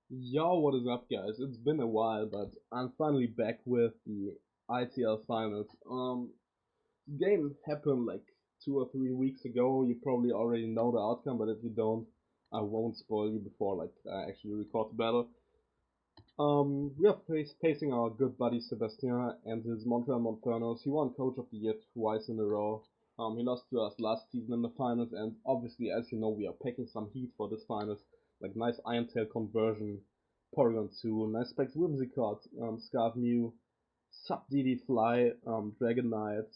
Yo, what is up, guys? It's been a while, but I'm finally back with the ITL finals. The game happened like 2 or 3 weeks ago. You probably already know the outcome, but if you don't, I won't spoil you before like I actually record the battle. We are facing our good buddy Sebastian and his Montreal Monfernos. He won Coach of the Year twice in a row. He lost to us last season in the finals, and obviously, as you know, we are packing some heat for this finals. Like nice Iron Tail conversion, Porygon 2, nice Specs Whimsicott, Scarf Mew, Sub DD Fly, Dragonite,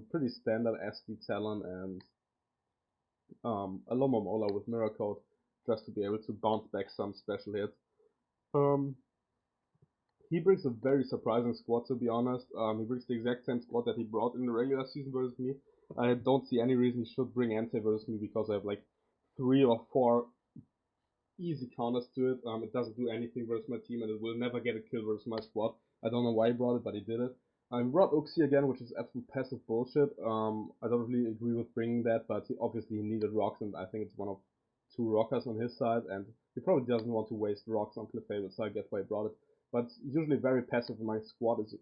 pretty standard SD Talon, and a Lomomola with Mirror Coat, just to be able to bounce back some special hits. Um, He brings a very surprising squad, to be honest. He brings the exact same squad that he brought in the regular season versus me. I don't see any reason he should bring Entei versus me because I have like 3 or 4 easy counters to it. It doesn't do anything versus my team and it will never get a kill versus my squad. I don't know why he brought it, but he did it. I brought Uxie again, which is absolute passive bullshit. I don't really agree with bringing that, but obviously he needed rocks, and I think it's one of 2 rockers on his side, and he probably doesn't want to waste rocks on Clefable, so I get why he brought it. But usually very passive. My squad is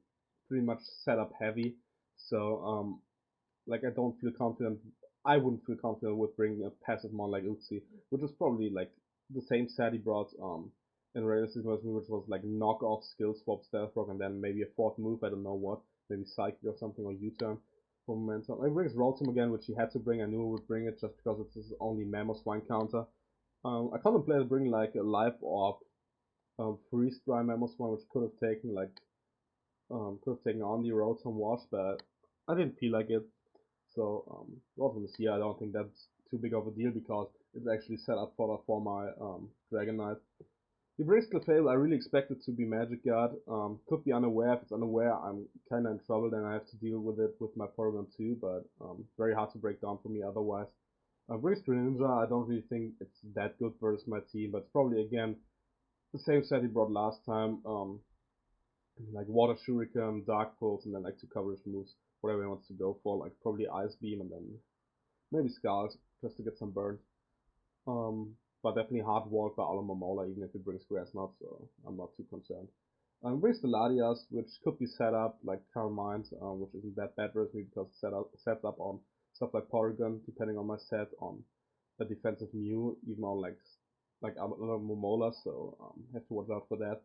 pretty much setup heavy, so like I don't feel confident. I wouldn't feel confident with bringing a passive mon like Uxie, which is probably like the same set he brought in regular season versus me, which was like knock off skill swap stealth rock and then maybe a fourth move, I don't know what, maybe psychic or something, or U-turn for momentum. He brings Rotom again, which he had to bring. I knew he would bring it just because it's his only Mammoth Swine counter. I contemplated bringing like a life orb, freeze dry Mammoth Swine, which could have taken on the Rotom wash, but I didn't feel like it. So Rotom is here. I don't think that's too big of a deal because it's actually set up for my Dragonite. He brings Clefable. I really expect it to be Magic Guard. Could be unaware. If it's unaware, I'm kind of in trouble. Then I have to deal with it with my Porygon too. But very hard to break down for me otherwise. Brings Greninja. I don't really think it's that good versus my team, but it's probably again the same set he brought last time. Like Water Shuriken, Dark Pulse, and then like 2 coverage moves, whatever he wants to go for. Like probably Ice Beam and then maybe Scald just to get some burn. But definitely hard walled by Alomomola, even if it brings Grass Knot, so I'm not too concerned. Brings the Latias, which could be set up like Calm Mind, which isn't that bad versus me because it's set up on stuff like Porygon, depending on my set, on a defensive Mew, even on like Momola, so have to watch out for that.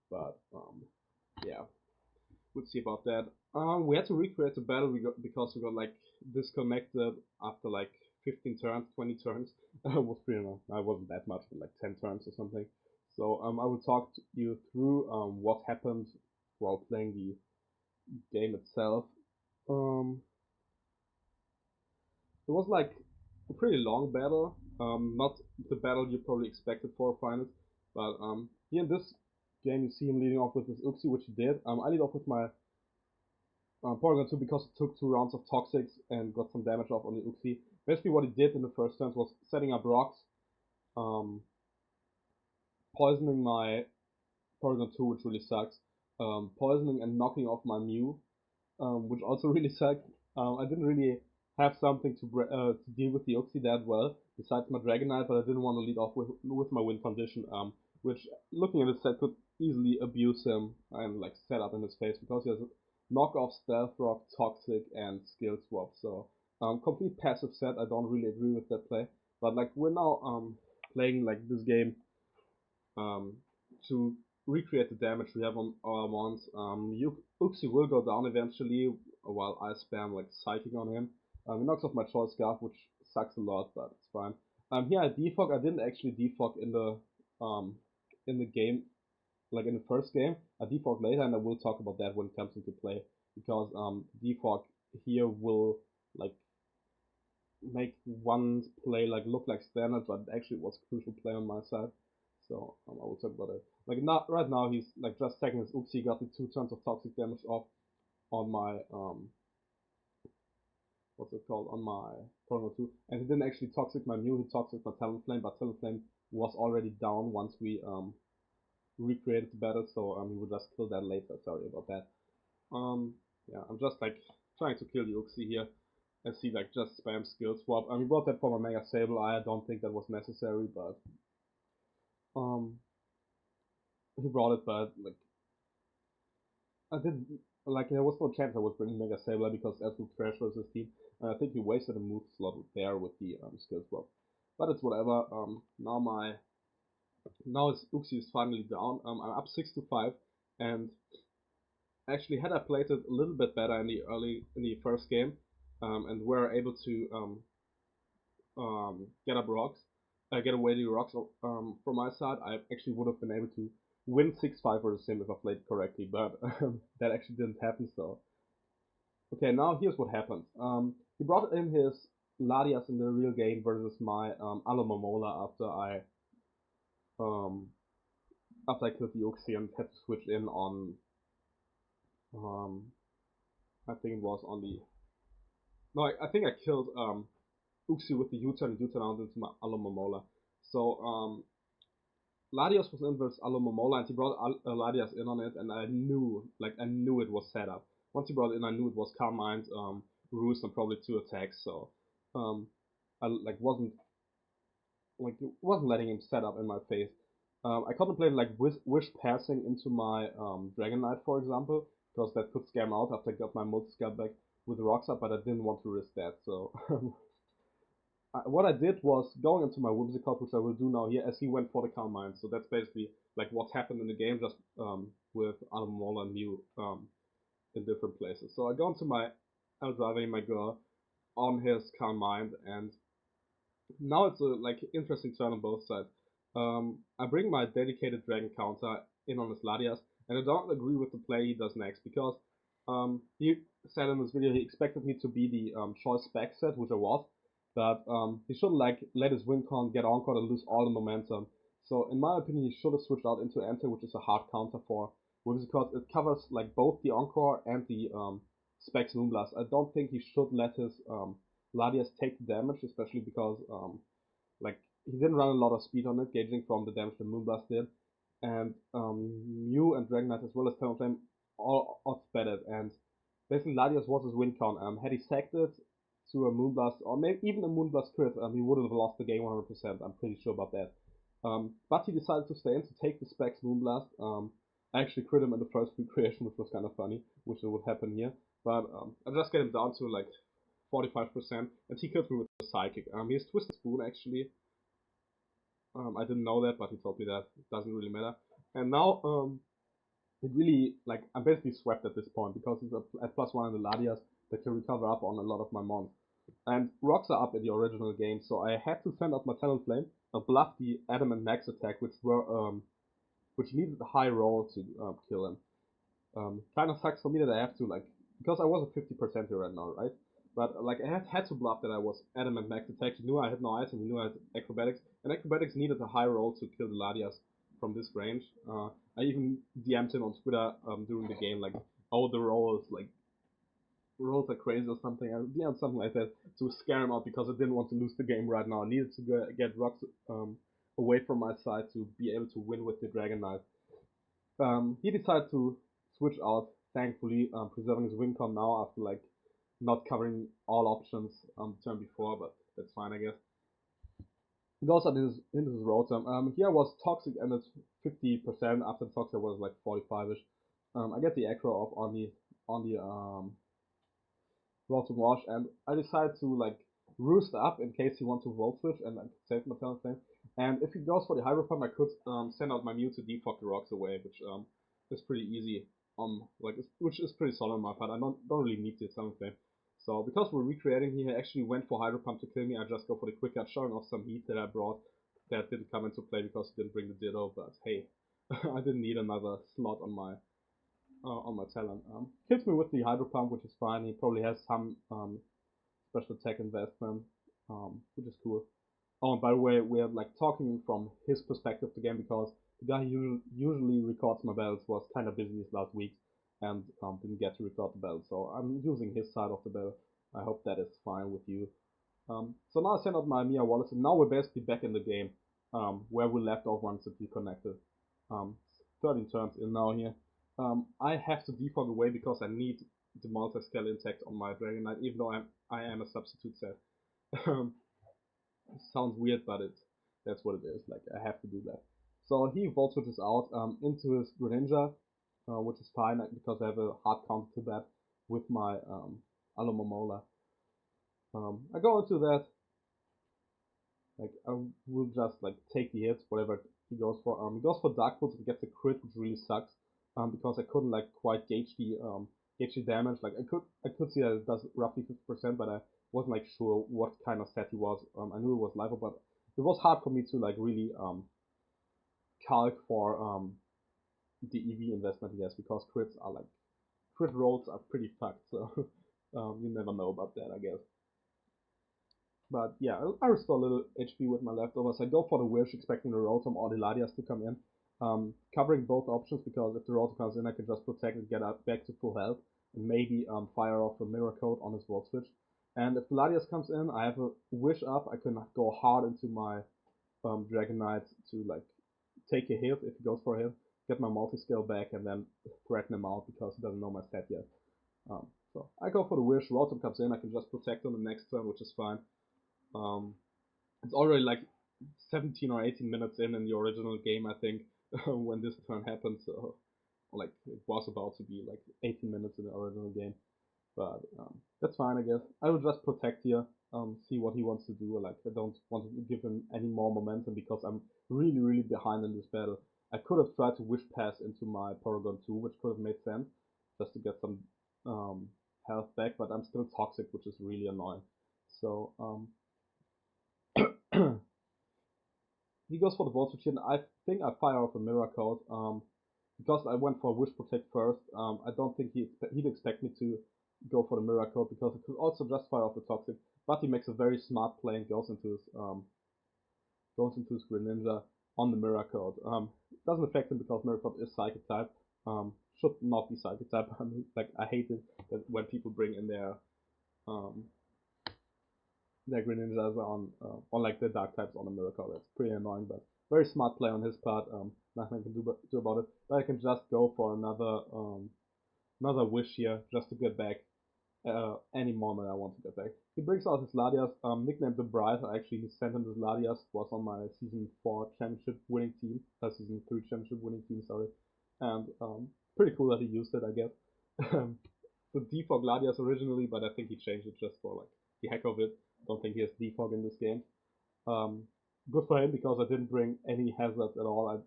But yeah, we'll see about that. We had to recreate the battle because we got like disconnected after like 15 turns, 20 turns. Was pretty long. I wasn't that much, but like 10 turns or something. So I will talk to you through what happened while playing the game itself. Um, it was like a pretty long battle. Not the battle you probably expected for a finals, but here in this game you see him leading off with his Uxie, which he did. I lead off with my Porygon 2 because it took 2 rounds of Toxics and got some damage off on the Uxie. Basically what he did in the first turns was setting up rocks, um, poisoning my Porygon 2, which really sucks, poisoning and knocking off my Mew, which also really sucked. I didn't really have something to deal with the Uxie that well, besides my Dragonite, but I didn't want to lead off with my Wind Condition, which, looking at his set, could easily abuse him and like set up in his face because he has knock off, Stealth Rock, Toxic, and Skill Swap. So complete passive set. I don't really agree with that play, but like we're now playing like this game um, to recreate the damage we have on our mons. Uxie will go down eventually while I spam like Psychic on him. He knocks off my Choice Scarf, which sucks a lot, but it's fine. Here I defog. I didn't actually defog um, in the game, like in the first game. I defog later, and I will talk about that when it comes into play because defog here will like make one play like look like standard, but actually it was a crucial play on my side. So I will talk about it. Like not right now, he's like just taking his Uxie, got the 2 turns of toxic damage off on my what's it called, on my Chrono 2, and he didn't actually toxic my Mew. He toxic my Talonflame, but Talonflame was already down once we recreated the battle, so he would just kill that later. Sorry about that. Yeah, I'm just like trying to kill the Uxie here. And see like just spam skill swap. We brought that for my Mega Sableye. I don't think that was necessary, but he brought it, but like I didn't like there was no chance I was bringing Mega Sableye because absolute trash was his team. And I think he wasted a move slot there with the skill swap. But it's whatever. Now it's Uxie is finally down. I'm up 6-5, and actually had I played it a little bit better in the first game, and were able to get up rocks, get away the rocks from my side, I actually would have been able to win 6-5 for the sim if I played correctly, but that actually didn't happen. So okay, now here's what happened. He brought in his Ladias in the real game versus my Alomomola um, after I killed the Uxie and had to switch in on um, I think it was on the no I think I killed Uxie with the U-turn out into my Alomomola. So Ladios was in versus Alomomola and he brought Ladios in on it and I knew it was set up. Once he brought it in I knew it was Calm Mind, Roost and probably 2 attacks, so um I wasn't letting him set up in my face. I contemplated like wish passing into my Dragon Knight, for example, because that could scam out after I got my multi scale back with rocks up, but I didn't want to risk that. So what I did was going into my Whimsicott, which I will do now here, as he went for the Calm Mind. So that's basically like what happened in the game, just with Alomomola and Mew in different places. So I go into my Eldrave, my girl, on his Calm Mind, and now it's a like interesting turn on both sides. I bring my dedicated dragon counter in on his Ladias, and I don't agree with the play he does next because he said in this video he expected me to be the choice spec set, which I was, but he shouldn't like let his win con get encore and lose all the momentum. So in my opinion, he should have switched out into Enter, which is a hard counter for because it covers like both the encore and the specs Moonblast. I don't think he should let his Ladias take the damage, especially because like he didn't run a lot of speed on it, gauging from the damage the Moonblast did. And Mew and Dragon Knight as well as Talonflame all outsped it, and basically Ladias was his win con. Had he sacked it to a Moonblast or maybe even a Moonblast crit, he would have lost the game 100%. I'm pretty sure about that. But he decided to stay in to take the Specs Moonblast. I actually crit him in the first recreation, which was kind of funny, which would happen here. But I just get him down to like 45%, and he killed me with the Psychic. He has Twisted Spoon actually. I didn't know that, but he told me that. It doesn't really matter. And now it really like I'm basically swept at this point because he's at +1 in the Ladias that can recover up on a lot of my mons. And rocks are up in the original game, so I had to send out my Talonflame and bluff the Adamant Max attack, which needed a high roll to kill him. Kind of sucks for me that I have to like because I was at 50% here right now, right? But like I had to bluff that I was adamant max attack. He knew I had no item. He knew I had acrobatics, and acrobatics needed a high roll to kill the Ladias from this range. I even DM'd him on Twitter during the game, like, oh, the rolls like rolls are crazy or something. I DM'd something like that to scare him out because I didn't want to lose the game right now. I needed to get rocks away from my side to be able to win with the Dragon Knight. He decided to switch out, thankfully, preserving his win con now after like not covering all options the turn before, but that's fine, I guess. He goes out into his road turn. Here was toxic and it's 50%. After the toxic was like 45ish. I get the acro up on the road to wash, and I decide to like roost up in case he wants to volt switch and like, save my talent thing. And if he goes for the hydro pump, I could send out my Mew to defog the rocks away, which is pretty easy. Which is pretty solid on my part. I don't really need the talent flame. So because we're recreating, he actually went for hydro pump to kill me. I just go for the quick cut, showing off some heat that I brought that didn't come into play because he didn't bring the Ditto. But hey, I didn't need another slot on my talent. Kills me with the hydro pump, which is fine. He probably has some special attack investment, which is cool. Oh, and by the way, we're like talking from his perspective of the game because the guy who usually records my battles was kind of busy this last week and didn't get to record the battle. So I'm using his side of the battle. I hope that is fine with you. So now I send out my Mia Wallace, and now we're basically back in the game where we left off once it reconnected. 13 turns in now here. I have to defog away because I need the multi-scale intact on my Dragon Knight, even though I am a substitute set. Sounds weird, but that's what it is. Like I have to do that. So he volt switches out into his Greninja, which is fine because I have a hard counter to that with my Alomomola. I go into that, like I will just like take the hits, whatever he goes for. He goes for Dark Pulse and gets a crit, which really sucks. Because I couldn't like quite gauge the damage. Like I could see that it does roughly 50%, but I wasn't like sure what kind of set he was. I knew it was live, but it was hard for me to like really calc for the EV investment he has because crit rolls are pretty fucked. So you never know about that, I guess. But yeah, I restore a little HP with my leftovers. I go for the Wish, expecting the Rotom or the Latias to come in. Covering both options because if the Rotom comes in, I can just protect and get up back to full health and maybe fire off a Mirror Coat on his Volt Switch. And if the Latias comes in, I have a Wish up. I can go hard into my Dragonite to like take a hit if he goes for a hit, get my multi-scale back, and then threaten him out because he doesn't know my set yet. So I go for the Wish. Rotom comes in, I can just protect on the next turn, which is fine. Um, it's already like 17 or 18 minutes in the original game, I think, when this turn happened. So, like, it was about to be like 18 minutes in the original game. But that's fine, I guess. I will just protect here, see what he wants to do. Like, I don't want to give him any more momentum because I'm really, really behind in this battle. I could have tried to Wish Pass into my Porygon 2, which could have made sense, just to get some health back, but I'm still toxic, which is really annoying. So, he goes for the Volt Switch here, and I think I fire off a Mirror Coat, because I went for Wish Protect first. I don't think he'd expect me to go for the Mirror Coat because it could also just fire off the Toxic, but he makes a very smart play and goes into his Greninja on the Mirror Coat. Doesn't affect him because Mirror Coat is Psychic type. Should not be Psychic type. Like I hate it that when people bring in um, their Greninjas on like the Dark types on the Mirror Coat. That's pretty annoying, but very smart play on his part. Nothing I can do about it. But I can just go for another Wish here just to get back any moment I want to get back. He brings out his Latias, nicknamed the Bright. Actually, he sent him his Latias, was on my Season 4 championship winning team, Season 3 championship winning team, sorry. And pretty cool that he used it, I guess. The defog Latias originally, but I think he changed it just for like the heck of it. Don't think he has defog in this game. Good for him because I didn't bring any hazards at all. I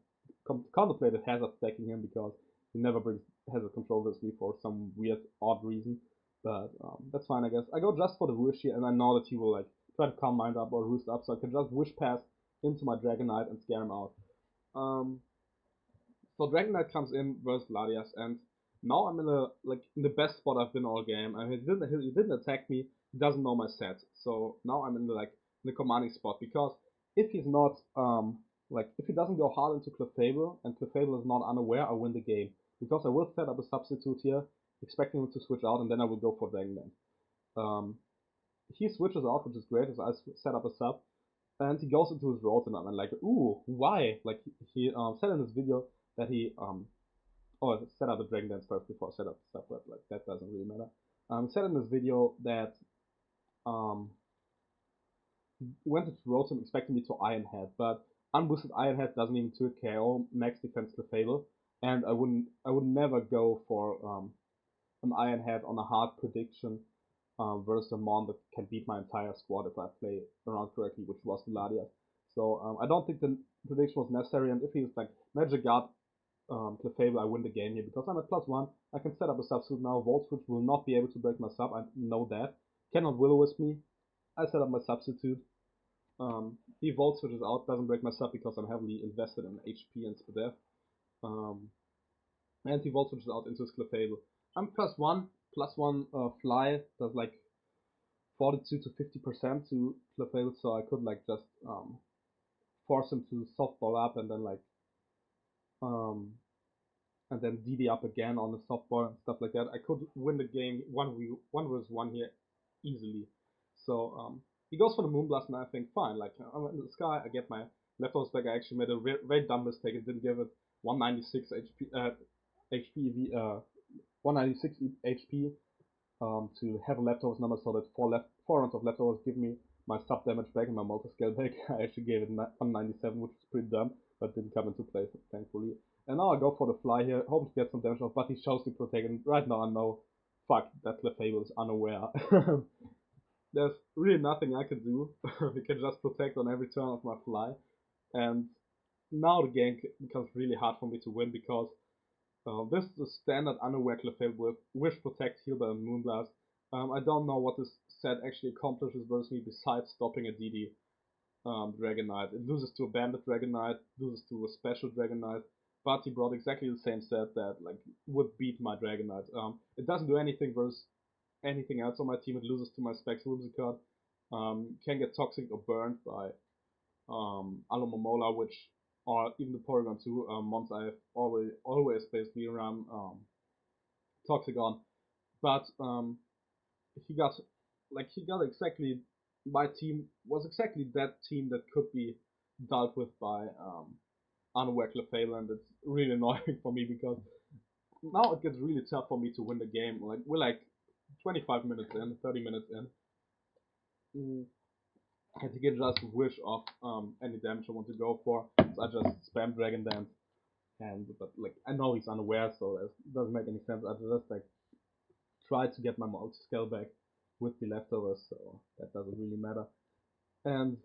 contemplated hazard stacking him because he never brings hazard control with me for some weird, odd reason. But that's fine, I guess. I go just for the Wish here, and I know that he will like try to calm mind up or roost up, so I can just Wish Pass into my Dragonite and scare him out. Um, so Dragonite comes in versus Latias, and now I'm in the best spot I've been all game. I mean, he didn't attack me. He doesn't know my set, so now I'm in the commanding spot because if he's not like if he doesn't go hard into Clefable and Clefable is not unaware, I win the game because I will set up a substitute here, expecting him to switch out, and then I will go for Dragon Dance. He switches out, which is great as I set up a sub, and he goes into his Rotom, and I'm like, ooh, why? Like he said in this video that he set up a Dragon Dance first before I set up the sub, but like that doesn't really matter. He said in this video that um went into Rotom expecting me to Iron Head, but unboosted Iron Head doesn't even 2 KO max defense Clefable, and I would never go for an Iron Head on a hard prediction versus a Mon that can beat my entire squad if I play around correctly, which was the Latias. So I don't think the prediction was necessary, and if he's like Magic Guard Clefable, I win the game here because I'm at +1. I can set up a substitute now. Volt Switch will not be able to break my sub. I know that. Cannot Will-O-Wisp me. I set up my substitute. He Volt Switches out, doesn't break my sub because I'm heavily invested in HP and Spadef. And he Volt Switches out into his Clefable. I'm +1 fly, does like 42 to 50% to Clefable, so I could like just force him to softball up and then like um, and then DD up again on the softball and stuff like that. I could win the game one versus one here easily. So he goes for the Moonblast, and I think fine. Like I'm in the sky, I get my leftovers back. I actually made a very dumb mistake and didn't give it 196 HP 196 HP to have a leftovers number, so that 4 rounds of leftovers give me my sub damage back and my multi scale back. I actually gave it 197, which is pretty dumb. but didn't come into play, thankfully. And now I go for the fly here, hoping to get some damage off, but he shows the protect, and right now I know, fuck, that Clefable is unaware. There's really nothing I can do. He can just protect on every turn of my fly, and now the game becomes really hard for me to win because this is the standard unaware Clefable with Wish, Protect, Heal and Moonblast. I don't know what this set actually accomplishes versus me besides stopping a DD Dragonite. It loses to a Bandit Dragonite, loses to a Special Dragonite, but he brought exactly the same set that like would beat my Dragonite. It doesn't do anything versus anything else on my team. It loses to my Specs Whimsicott. Can get Toxic or burned by Alomomola, which or even the Porygon 2 mons I've always basically run Toxic on. But he got exactly my team was exactly that team that could be dealt with by unaware Clefable, and it's really annoying for me because now it gets really tough for me to win the game. Like we're like 25 minutes in, 30 minutes in. And he can just wish off any damage I want to go for. So I just spam Dragon Dance, and but like I know he's unaware, so it doesn't make any sense. I just like try to get my multi scale back with the leftovers, so that doesn't really matter. And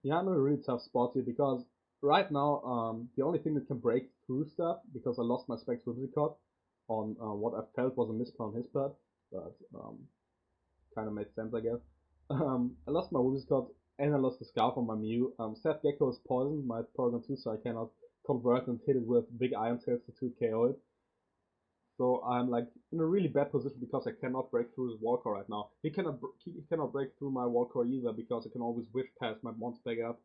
yeah, I'm in a really tough spot here because right now the only thing that can break through stuff, because I lost my Specs Whimsicott on what I felt was a misplay on his part, but kind of made sense, I guess. I lost my Whimsicott and I lost the Scarf on my Mew. Seth Gecko is poisoned my Porygon 2, so I cannot convert and hit it with big Iron Tails to 2 KO it. So I'm like in a really bad position because I cannot break through his wall core right now. He cannot break through my wall core either because I can always wish pass my mons back up,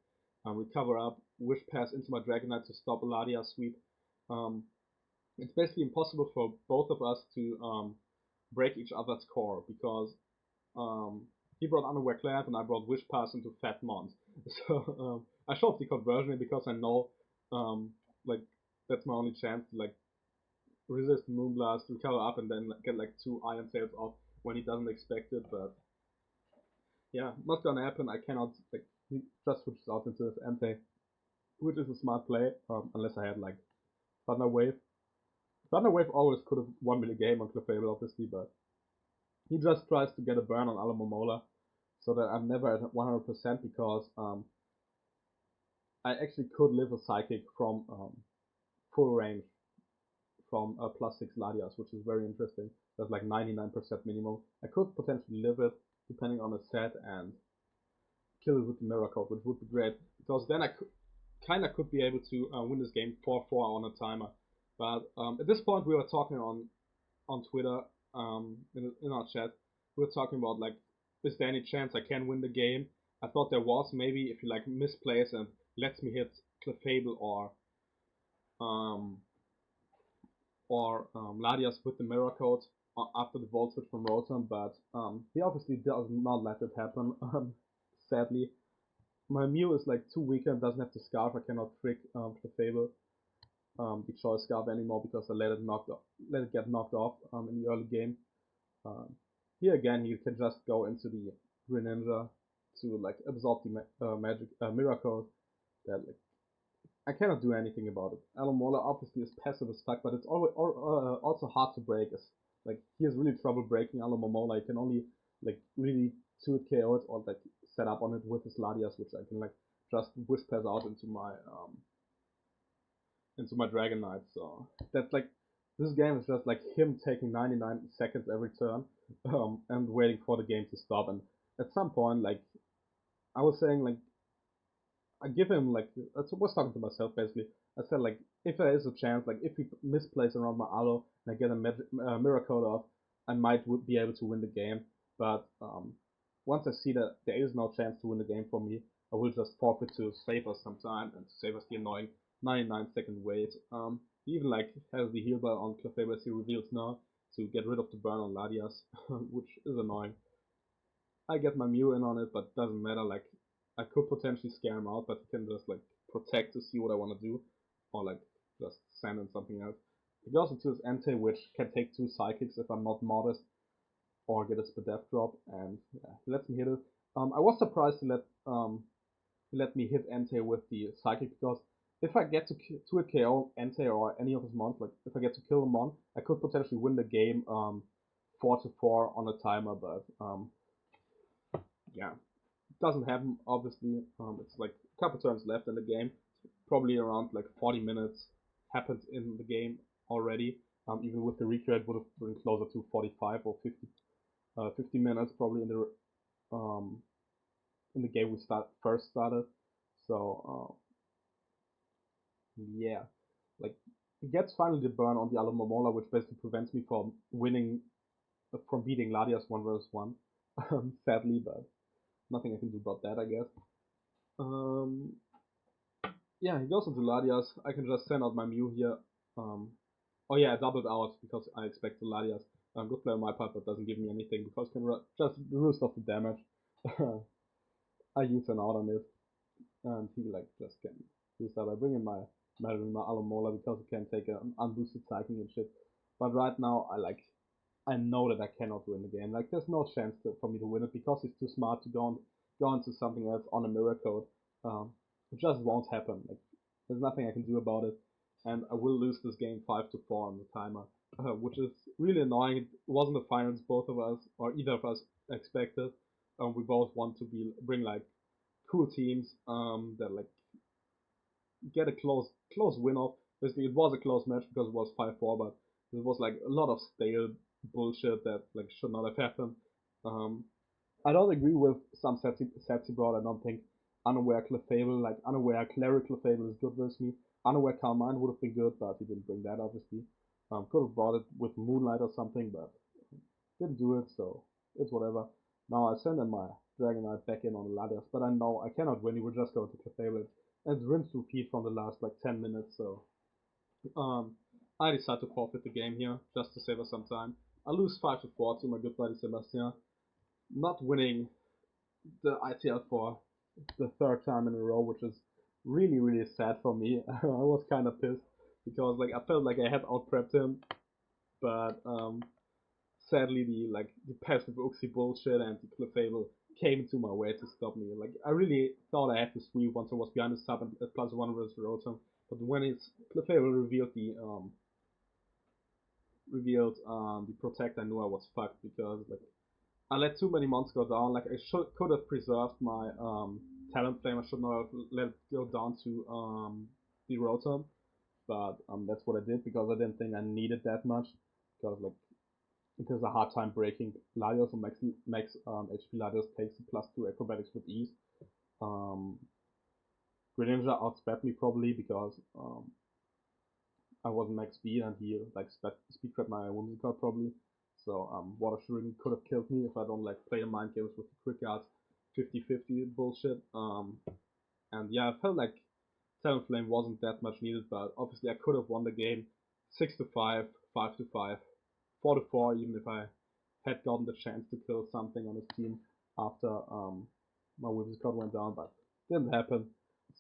recover up, wish pass into my Dragonite to stop a Ladia sweep. Um, it's basically impossible for both of us to break each other's core because um, he brought Unaware Clap and I brought Wish Pass into Fat Mons. So I showed the conversion because I know like that's my only chance to like resist the Moonblast, recover up, and then get like 2 Iron Tails off when he doesn't expect it. But yeah, not gonna happen. I cannot like he just switches out into his Entei, which is a smart play unless I had like Thunder Wave. Thunder Wave always could have won me the game on Clefable, obviously, but he just tries to get a burn on Alomomola so that I'm never at 100% because I actually could live a Psychic from full range from +6 Ladias, which is very interesting. That's like 99% minimum. I could potentially live it depending on the set and kill it with the Mirror Code, which would be great because then I could be able to win this game 4-4 on a timer. But at this point, we were talking on Twitter in our chat. We were talking about like, is there any chance I can win the game? I thought there was maybe if he like misplays and lets me hit Clefable um, or Ladias with the Mirror Code after the Volt Switch from Rotom, but he obviously does not let it happen. Sadly, my Mew is like too weak and doesn't have the Scarf. I cannot trick Clefable the Choice Scarf anymore because I let it get knocked off in the early game. Um, Here again, he can just go into the Greninja to like absorb the magic Mirror Code. That like I cannot do anything about it. Alomola obviously is passive as fuck, but it's always also hard to break. Like he has really trouble breaking Alomola. You can only like really 2-KO it or like set up on it with his Ladias, which I can like just whisk pass out into my Dragonite. So that's like this game is just like him taking 99 seconds every turn and waiting for the game to stop. And at some point, like I was saying, like I give him like I was talking to myself basically. I said like if there is a chance, like if he misplays around my Alo and I get a Mirror Code off, I might be able to win the game. But once I see that there is no chance to win the game for me, I will just forfeit to save us some time and to save us the annoying 99-second wait. He even like has the heal bell on Clefable as he reveals now to get rid of the burn on Ladias, which is annoying. I get my Mew in on it, but doesn't matter. Like I could potentially scare him out, but he can just like protect to see what I want to do, or like just send in something else. He goes into his Entei, which can take 2 Psychics if I'm not modest, or get a Spadef drop, and yeah, he lets me hit it. I was surprised he let me hit Entei with the Psychic because if I get to a KO Entei or any of his mons, like if I get to kill a mon, I could potentially win the game 4-4 on a timer, but yeah, it doesn't happen obviously. It's like a couple turns left in the game, probably around like 40 minutes happened in the game already. Even with the recreate would have been closer to 45 or 50 minutes probably um, in the game we first started. So yeah, like it gets finally the burn on the Alamomola, which basically prevents me from from beating Ladia's 1 versus 1. Sadly, but nothing I can do about that, I guess. Um, yeah, he goes into Ladia's. I can just send out my Mew here. Um, oh yeah, I doubled out because I expect the Ladia's. Good play on my part, but doesn't give me anything because can just reduce off the damage. I use an out on it, and he like just can use that. I bring in my Alamola because he can take an unboosted cycling and shit. But right now, I know that I cannot win the game. Like, there's no chance for me to win it because he's too smart to go into something else on a mirror code. It just won't happen. Like, there's nothing I can do about it, and I will lose this game 5-4 on the timer, which is really annoying. It wasn't the finals both of us or either of us expected. We both want to bring like cool teams that like get a close win off. Basically, it was a close match because it was 5-4, but it was like a lot of stale bullshit that like should not have happened. Um, I don't agree with some sets he brought. I don't think Unaware Clefable, like Unaware Cleric Clefable is good versus me. Unaware Carmine would have been good, but he didn't bring that obviously. Could have brought it with Moonlight or something, but didn't do it, so it's whatever. Now I send in my Dragon Knight back in on the ladders, but I know I cannot win. He will just go to Clefable. And it's rinse repeat from the last like 10 minutes, so um, I decide to forfeit the game here just to save us some time. I lose 5-4 to my good buddy Sebastian, not winning the ITL for the third time in a row, which is really sad for me. I was kind of pissed because like I felt like I had out prepped him, but sadly the passive Uxie bullshit and the Clefable came into my way to stop me. Like I really thought I had to sweep once I was behind the sub and +1 versus Rotom, but when his Clefable revealed the protect, I knew I was fucked because like I let too many mons go down. Like I could have preserved my talent flame. I should not have let it go down to the Rotom, but that's what I did because I didn't think I needed that much because like it has a hard time breaking Larios, so max HP Larios takes +2 acrobatics with ease. Um, Greninja outsped me probably because I wasn't max speed and he like speed trapped my Whimsicott probably. So Water Shuriken could have killed me if I don't like play the mind games with the quick guards 50-50 bullshit. And yeah, I felt like Talonflame wasn't that much needed, but obviously I could have won the game 6-5, 5-5, 4-4, even if I had gotten the chance to kill something on his team after my Whimsicott went down, but didn't happen.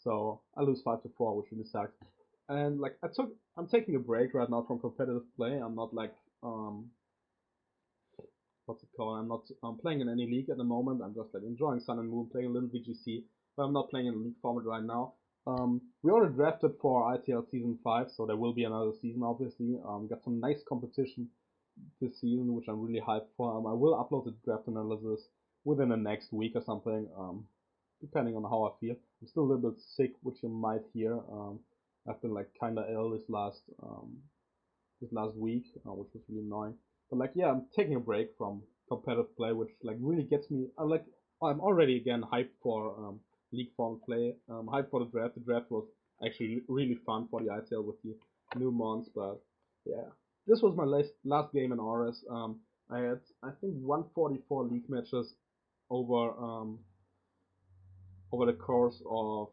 So I lose 5-4, which really sucks. And like I'm taking a break right now from competitive play. I'm not like what's it called? I'm not playing in any league at the moment. I'm just like enjoying Sun and Moon, playing a little VGC, but I'm not playing in a league format right now. We already drafted for ITL season 5, so there will be another season obviously. Got some nice competition this season, which I'm really hyped for. I will upload the draft analysis within the next week or something, depending on how I feel. I'm still a little bit sick, which you might hear. I've been like kinda ill this last week, which was really annoying. But like, yeah, I'm taking a break from competitive play, which like really gets me. I'm already again hyped for league form play. Hyped for the draft. The draft was actually really fun for the ITL with the new mons, but yeah, this was my last game in ORAS. I had I think 144 league matches over over the course of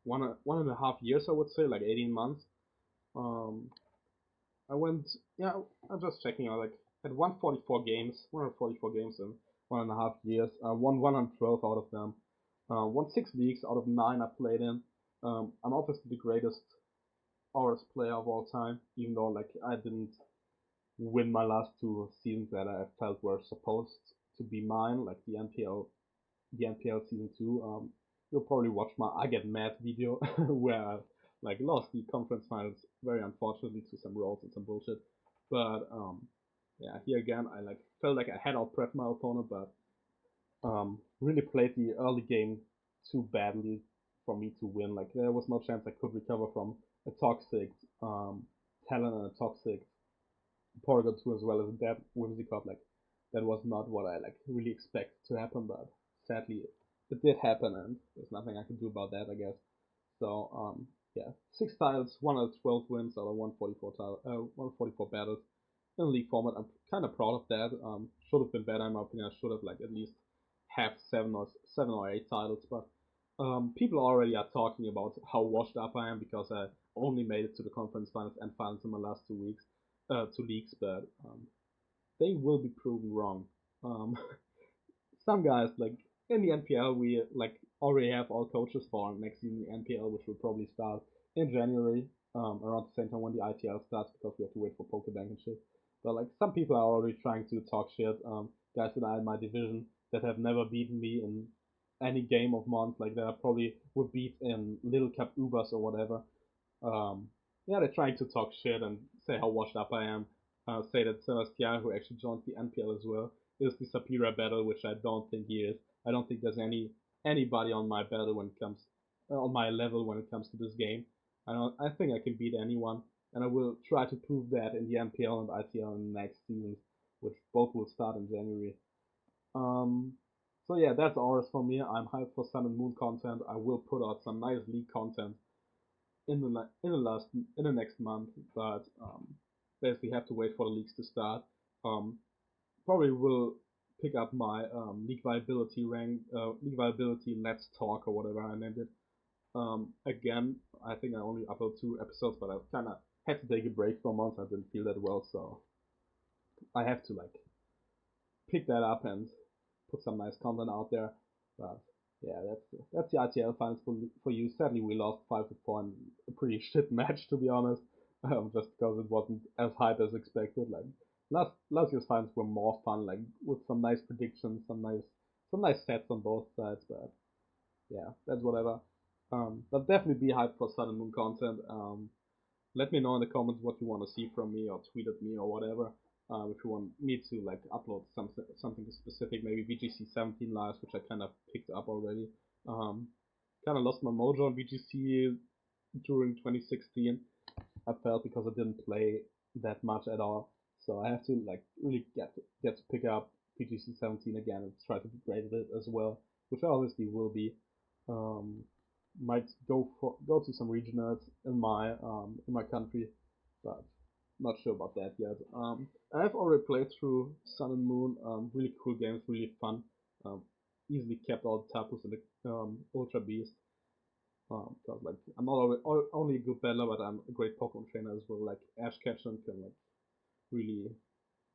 one and a half years, I would say, like 18 months. Um, I went, yeah, I'm just checking out, like, had 144 games in 1.5 years. Won 112 out of them. Won 6 leagues out of 9 I played in. I'm obviously the greatest ORAS player of all time, even though, like, I didn't win my last 2 seasons that I felt were supposed to be mine, like the NPL season 2. you'll probably watch my I Get Mad video where I like lost the conference finals very unfortunately to some rolls and some bullshit. But yeah, here again I like felt like I had outprepped my opponent, but really played the early game too badly for me to win. Like there was no chance I could recover from a toxic talent and a toxic Porygon 2 as well as that Whimsicott. Like that was not what I like really expected to happen, but sadly it did happen, and there's nothing I can do about that, I guess. So yeah, 6 titles, 112 wins out of 144 144 battles in the league format. I'm kind of proud of that. Should have been better in my opinion. I should have like at least have 7 or 8 titles, but people already are talking about how washed up I am because I only made it to the conference finals and finals in my last 2 weeks, 2 leagues, but they will be proven wrong. Um, some guys like in the NPL we like already have all coaches for next season in the NPL, which will probably start in January, around the same time when the ITL starts because we have to wait for Pokebank and shit. But like some people are already trying to talk shit. Guys that are in my division that have never beaten me in any game of month, like that I probably would beat in Little Cup Ubers or whatever. Um, yeah, they're trying to talk shit and say how washed up I am. Say that Sebastian, who actually joined the NPL as well, is the superior battle, which I don't think he is. I don't think there's anybody on my battle when it comes on my level when it comes to this game. I think I can beat anyone, and I will try to prove that in the NPL and ITL in the next seasons, which both will start in January. Um, so yeah, that's ours for me. I'm hyped for Sun and Moon content. I will put out some nice league content in the next month, but basically have to wait for the leagues to start. Um, Probably will pick up my league viability Let's Talk or whatever I named it. Again, I think I only upload 2 episodes, but I kind of had to take a break for a month. I didn't feel that well, so I have to like pick that up and put some nice content out there. But yeah, that's the ITL finals for you. Sadly, we lost 5-4 in a pretty shit match, to be honest. Just because it wasn't as hype as expected. Like last year's finals were more fun, like with some nice predictions, some nice sets on both sides. But yeah, that's whatever. But definitely be hyped for Sun and Moon content. Let me know in the comments what you want to see from me or tweet at me or whatever. If you want me to like upload something specific, maybe VGC 17 lives, which I kind of picked up already. Um, Kind of lost my mojo on VGC during 2016. I felt because I didn't play that much at all, so I have to like really get to pick up VGC 17 again and try to be great at it as well, which I obviously will be. Um, might go to some regionals in my country, but not sure about that yet. I've already played through Sun and Moon. Really cool games, really fun. Um, Easily kept all the tapus in the Ultra Beast. Cause like I'm not only a good battler, but I'm a great Pokemon trainer as well. Like Ash Ketchum can like really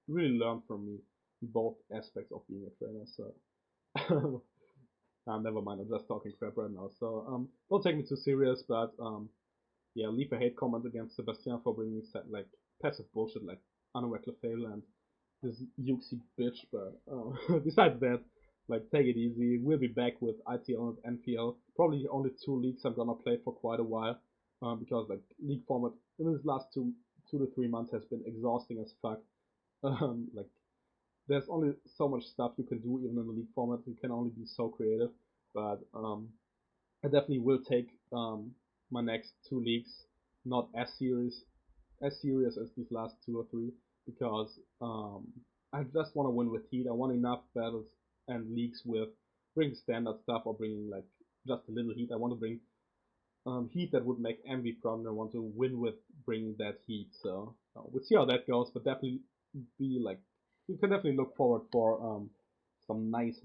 learn from me in both aspects of being a trainer. So never mind. I'm just talking crap right now. So don't take me too serious, but yeah, leave a hate comment against Sebastian for bringing like passive bullshit like Anuak Lefebvre and this Yuxi bitch. But besides that, like take it easy. We'll be back with ITL and NPL. Probably only 2 leagues I'm gonna play for quite a while, because like league format in these last 2 to 3 months has been exhausting as fuck. Like there's only so much stuff you can do even in the league format. You can only be so creative. But I definitely will take my next 2 leagues not as serious as these last 2 or 3 because I just want to win with heat. I want enough battles and leagues with bring standard stuff or bringing like just a little heat. I want to bring heat that would make Envy proud, and I want to win with bringing that heat. So we'll see how that goes, but definitely be like you can definitely look forward for some nice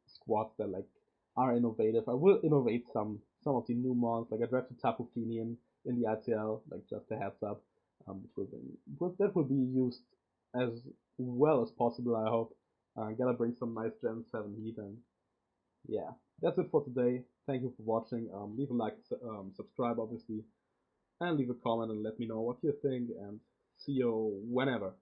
squads that like are innovative. I will innovate some of the new mons. Like I drafted Tapu Fini in the ITL, like just a heads up. That will be used as well as possible. I hope. Gotta bring some nice Gen 7 heat, and yeah, that's it for today. Thank you for watching. Leave a like, subscribe obviously, and leave a comment and let me know what you think. And see you whenever.